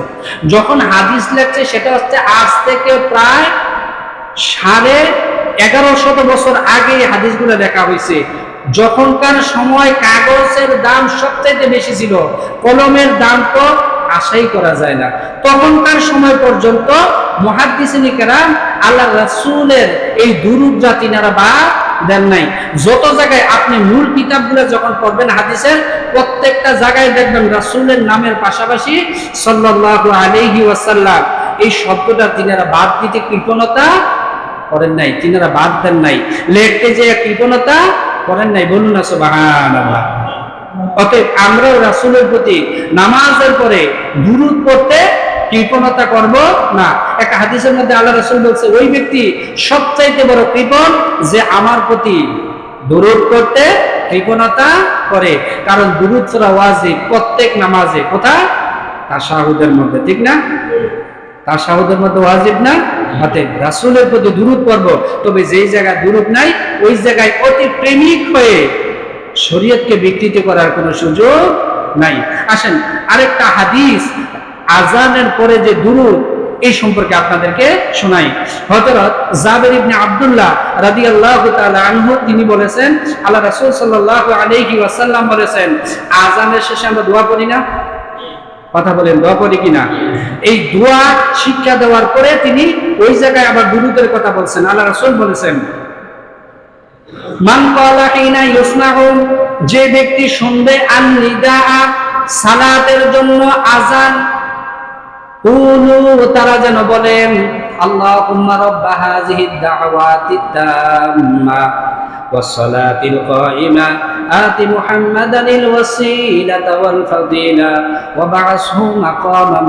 যখন হাদিস লেখছে সেটা হচ্ছে আজ থেকে প্রায় 1150 বছর আগে হাদিসগুলো লেখা হয়েছে। যখনকার সময় কাগজের দাম সবচাইতে বেশি ছিল, কলমের দাম তো আশাই করা যায় না। তখনকার সময় পর্যন্ত মুহাদ্দিসিনে কেরাম আল্লাহ রাসূলের এই দুরূদ তিনারা বাদ দেন নাই। যত জায়গায় আপনি মূল কিতাবগুলো যখন পড়বেন হাদিসের, প্রত্যেকটা জায়গায় দেখবেন রাসূলের নামের পাশাপাশি সাল্লাল্লাহু আলাইহি ওয়াসাল্লাম এই শব্দটা তিনারা বাদ দিতে কৃপণতা করেন নাই, তিনারা বাদ দেন নাই, লিখতে যে কৃপণতা করেন নাই। বলুন না সুবহানাল্লাহ। অতএব আমরাও রাসূলের প্রতি নামাজের পরে দুরূদ পড়তে কৃপণতা করব না। একটা হাদিসের মধ্যে আল্লাহ রাসূল বলছে ওই ব্যক্তি সবচাইতে বড় কৃপণ যে আমার প্রতি দুরূদ করতে কৃপণতা করে। কারণ দুরূদ পড়া ওয়াজিব প্রত্যেক নামাজে। কোথায়? তাশাহুদের মধ্যে, ঠিক না? তাশাহুদের মধ্যে ওয়াজিব না? অতএব রাসূলের প্রতি দুরূদ পড়ব। তবে যেই জায়গায় দুরূদ নাই ওই জায়গায় অতি প্রেমিক হয়ে শরীয়তকে বিকৃতি করার কোনো সুযোগ নাই। আসেন আরেকটা হাদিস আযানের পরে যে দুরূদ এই সম্পর্কে আপনাদেরকে শোনাই। হযরত জাবের ইবনে আব্দুল্লাহ রাদিয়াল্লাহু তাআলা আনহু তিনি বলেছেন আল্লাহ রাসূল সাল্লাল্লাহু আলাইহি ওয়াসাল্লাম বলেছেন আযানের শেষে আমরা দোয়া করি না? কথা বলেন, দোয়া করি কিনা? এই দোয়া শিক্ষা দেওয়ার পরে তিনি ওই জায়গায় আবার দুরূদের কথা বলছেন। আল্লাহ রাসূল বলেছেন মান ক্বালা হিনা ইসমাউ, যে ব্যক্তি শুনবে আন নিদা সালাতের জন্য আযান, কুলু তারা যেন বলেন আল্লাহুম্মা রাব্বা হাযিহিদ দাওয়াতিত তাম্মা ওয়াস সালাতিল কাইমা আতি মুহাম্মাদানিল ওয়াসিলাতা ওয়াল ফাদিলা ওয়া বা'আসহু মাকামান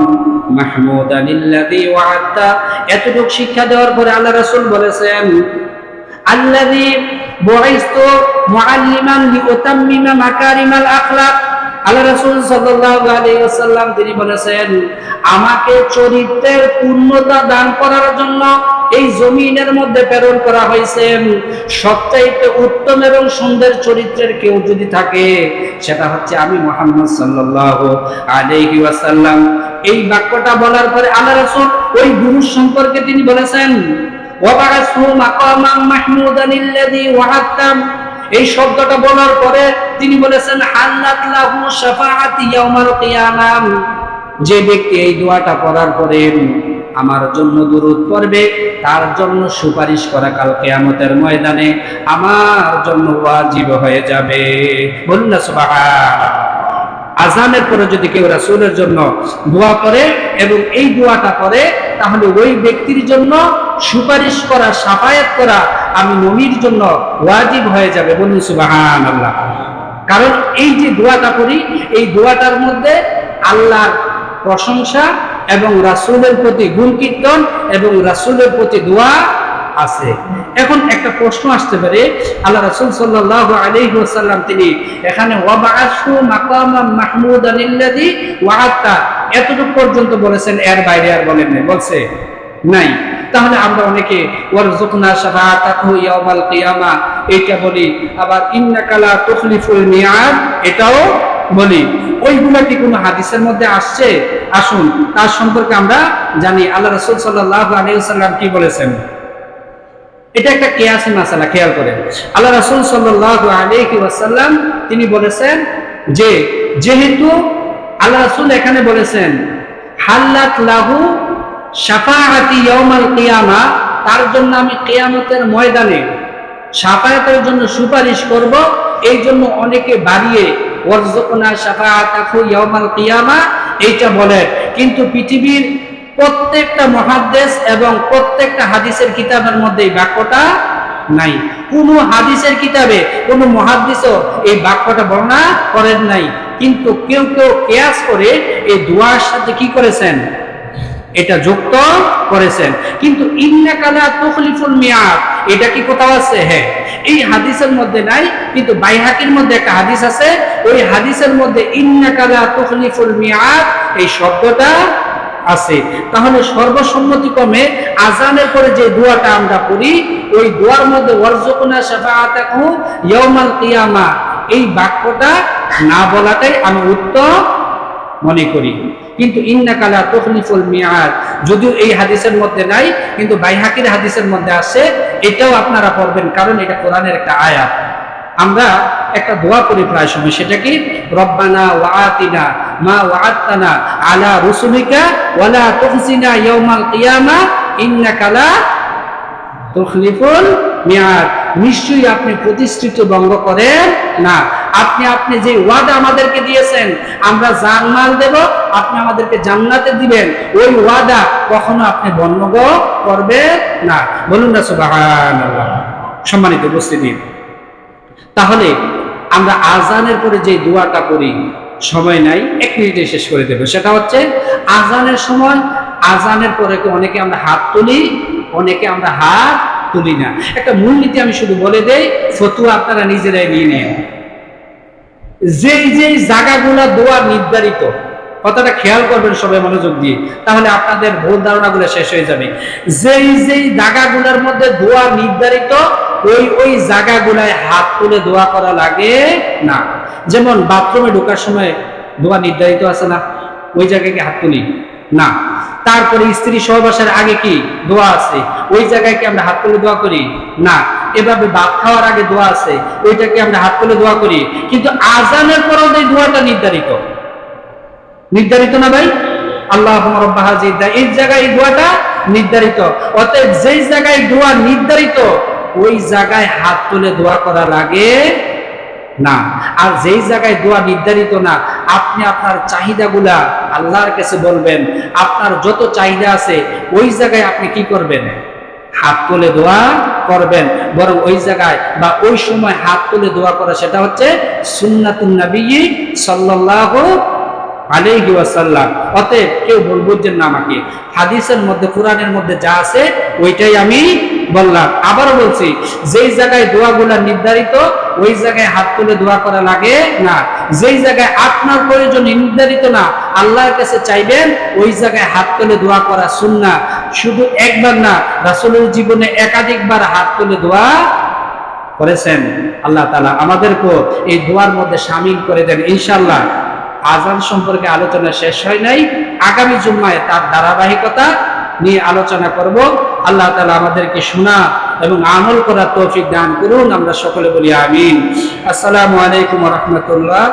মাহমুদানিল্লাযী ওয়া'আদতা। এতটুকু শিক্ষা দেওয়ার পরে আল্লাহ রাসূল বলেছেন আল্লাযী বুইসতু মুআল্লিমান লিউতাম্মিমা মাকারিমাল আখলাক। আল্লাহ রাসূল সাল্লাল্লাহু আলাইহি ওয়াসাল্লাম তিনি বলেছেন আমাকে চরিত্রের পূর্ণতা দান করার জন্য এই জমিনের মধ্যে প্রেরণ করা হয়েছে। সবচাইতে উত্তম এবং সুন্দর চরিত্রের কেউ যদি থাকে সেটা হচ্ছে আমি মুহাম্মদ সাল্লাল্লাহু আলাইহি ওয়াসাল্লাম। এই বাক্যটা বলার পরে আল্লাহ রাসূল ওই দুরূদ সম্পর্কে তিনি বলেছেন ওয়া বা'আসহু মাকামান মাহমুদানিল্লাযী ওয়া'আদতা। এই শব্দটা বলার পরে তিনি বলেছেন হাল্লাত লাহু শাফাআতি ইয়াউমাল কিয়ামাহ, যে ব্যক্তি এই দোয়াটা পড়ার পরে আমার জন্য দুরূদ পড়বে তার জন্য সুপারিশ করা কাল কিয়ামতের ময়দানে আমার জন্য ওয়াজিব হয়ে যাবে। বলুন না সুবহানাল্লাহ। আযানের পরে যদি কেউ রাসূলের জন্য দোয়া করে এবং এই দোয়াটা করে তাহলে ওই ব্যক্তির জন্য সুপারিশ করা, শাফায়াত করা আমি নবীর জন্য ওয়াজিব হয়ে যাবে। বলুন সুবহানাল্লাহ। কারণ এই যে দোয়াটা করি এই দোয়াটার মধ্যে আল্লাহর প্রশংসা এবং রাসূলের প্রতি গুণ কীর্তন এবং রাসূলের প্রতি দোয়া আছে। এখন একটা প্রশ্ন আসতে পারে আল্লাহ রাসূল সাল্লাল্লাহু আলাইহি ওয়াসাল্লাম তিনি এখানে ওয়া বা'আসহু মাকামান মাহমুদানিল্লাযী ওয়া'আদতা এতটুকু পর্যন্ত বলেছেন, এর বাইরে আর বলেন নাই, বলছে নাই। তাহলে আমরা অনেকে ওয়ারযুকনা শাফাআতাহু ইয়াউমাল কিয়ামা এটা বলি, আবার ইন্নাকা লা তুখলিফুল মিআদ এটাও বলি। ওইগুলা কি কোনো হাদিসের মধ্যে আসছে? আসুন তার সম্পর্কে আমরা জানি। আল্লাহ রাসূল সাল্লাল্লাহু আলাইহি ওয়াসাল্লাম কি বলেছেন? এটা একটা কিয়াসি মাসালা, খেয়াল করেন। আল্লাহ রাসূল সাল্লাল্লাহু আলাইহি ওয়াসাল্লাম তিনি বলেছেন যে যেহেতু আল্লাহ রাসূল এখানে বলেছেন হাল্লাত লাহু শাফাআতি ইয়াউমাল কিয়ামা, তার জন্য আমি কিয়ামতের ময়দানে শাফায়াতের জন্য সুপারিশ করব, এই জন্য অনেকে বাড়িয়ে ওয়ারযুকনা শাফাআতাহু ইয়াউমাল কিয়ামা এইটা বলেন। কিন্তু পৃথিবীর প্রত্যেকটা মুহাদ্দিস এবং প্রত্যেকটা হাদিসের কিতাবের মধ্যে এই বাক্যটা নাই। কোন হাদিসের কিতাবে কোন মুহাদ্দিসও এই বাক্যটা বর্ণনা করেন নাই। কিন্তু কেউ কেউ কিয়াস করে এই দোয়ার সাথে কি করেছেন? এটা যুক্ত করেছেন। কিন্তু ইন্নাকা লা তুখলিফুল মিআদ এটা কি কোথাও আছে? হ্যাঁ, এই হাদিসের মধ্যে নাই, কিন্তু বাইহাকির মধ্যে একটা হাদিস আছে, ওই হাদিসের মধ্যে ইন্নাকা লা তুখলিফুল মিআদ এই শব্দটা আছে। তাহলে সর্বসম্মতিক্রমে আজানের পরে যে দোয়াটা আমরা পড়ি, ওই দোয়ার মধ্যে ওয়ারযুকনা শাফাআতাহু ইয়াউমাল কিয়ামা এই বাক্যটা না বলাটাই আমি উত্তম মনে করি। কিন্তু ইন্নাকা লা তুখলিফুল মিআদ যদিও এই হাদিসের মধ্যে নাই, কিন্তু বাইহাকির হাদিসের মধ্যে আছে, এটাও আপনারা পড়বেন, কারণ এটা কোরআনের একটা আয়াত। আমরা একটা দোয়া করি প্রায় সময়, সেটা কি রব্বানা ওয়া আতিনা মা ওয়া'আদতানা আলা রুসুলিকা ওয়া লা তুখজিনা ইয়াউমাল কিয়ামা ইন্নাকা লা তুখলিফুল মিআদ। নিশ্চয়ই আপনি প্রতিশ্রুতি ভঙ্গ করেন না। আপনি যে ওয়াদা আমাদেরকে দিয়েছেন আমরা জান্নাত দেব, আপনি আমাদেরকে জান্নাতে দিবেন, ওই ওয়াদা কখনো আপনি ভঙ্গ করবেন না। বলুন না সুবহানাল্লাহ। সম্মানিত উপস্থিতি, তাহলে আমরা আজানের পরে যে দোয়াটা করি, সময় নাই, 1 মিনিটে শেষ করে দেব। সেটা হচ্ছে আজানের সময়, আজানের পরে অনেকে আমরা হাত তুলি, অনেকে আমরা হাত তুলি না। একটা মূলনীতি আমি শুধু বলে দেই, ফতোয়া আপনারা নিজেরাই নিয়ে নেন। যেই জায়গাগুলো দোয়া নির্ধারিত, কথাটা খেয়াল করবেন সবাই মনোযোগ দিয়ে, তাহলে আপনাদের ভুল ধারণাগুলো শেষ হয়ে যাবে। যেই জায়গাগুলোর মধ্যে দোয়া নির্ধারিত, ওই জায়গাগুলায় হাত তুলে দোয়া করা লাগে না। যেমন বাথরুমে ঢোকার সময় দোয়া নির্ধারিত আছে না, ওই জায়গায় কি হাত তুলি না। তারপরে স্ত্রী সহবাসের আগে কি দোয়া আছে, ওই জায়গায় কি আমরা হাত তুলে দোয়া করি না। এভাবে ভাত খাওয়ার আগে দোয়া আছে, ওইটাকে আমরা হাত তুলে দোয়া করি। কিন্তু আজানের পরেও এই দোয়াটা নির্ধারিত না ভাই, আল্লাহুম্মা রাব্বা হাযিহি দা'ওয়া, এই জায়গায় এই দোয়াটা নির্ধারিত। অতএব যেই জায়গায় দোয়া নির্ধারিত, ওই জায়গায় হাত তুলে দোয়া করা লাগে না। আর যেই জায়গায় দোয়া নির্ধারিত না, আপনি আপনার চাহিদাগুলা আল্লাহর কাছে বলবেন। আপনার যত চাহিদা আছে ওই জায়গায় আপনি কি করবেন, হাত তুলে দোয়া করবেন। বরং ওই জায়গায় বা ওই সময় হাত তুলে দোয়া করা, সেটা হচ্ছে সুন্নাতুন নবী সাল্লাল্লাহু আলাইহি ওয়াসাল্লাম। অতএব কেউ বলবেন না আমাকে, হাদিসের মধ্যে কোরআনের মধ্যে যা আছে ওইটাই আমি বললাম। আবারও বলছি, যেই জায়গায় দোয়াগুলা নির্ধারিত, ওই জায়গায় হাত তুলে দোয়া করা লাগে না। যেই জায়গায় আপনার প্রয়োজন নির্ধারিত না, আল্লাহর কাছে চাইবেন, ওই জায়গায় হাত তুলে দোয়া করা সুন্নাহ। শুধু একবার না, রাসূলের জীবনে একাধিকবার হাত তুলে দোয়া করেছেন। আল্লাহ তাআলা আমাদেরকে এই দোয়ার মধ্যে শামিল করে দেন ইনশাআল্লাহ। আজান সম্পর্কে আলোচনা শেষ হয় নাই, আগামী জুম্মায় তার ধারাবাহিকতা নিয়ে আলোচনা করব। আল্লাহ তাআলা আমাদেরকে শোনা এবং আমল করার তৌফিক দান করুন। আমরা সকলে বলি আমিন। আসসালামু আলাইকুম ওয়া রাহমাতুল্লাহ।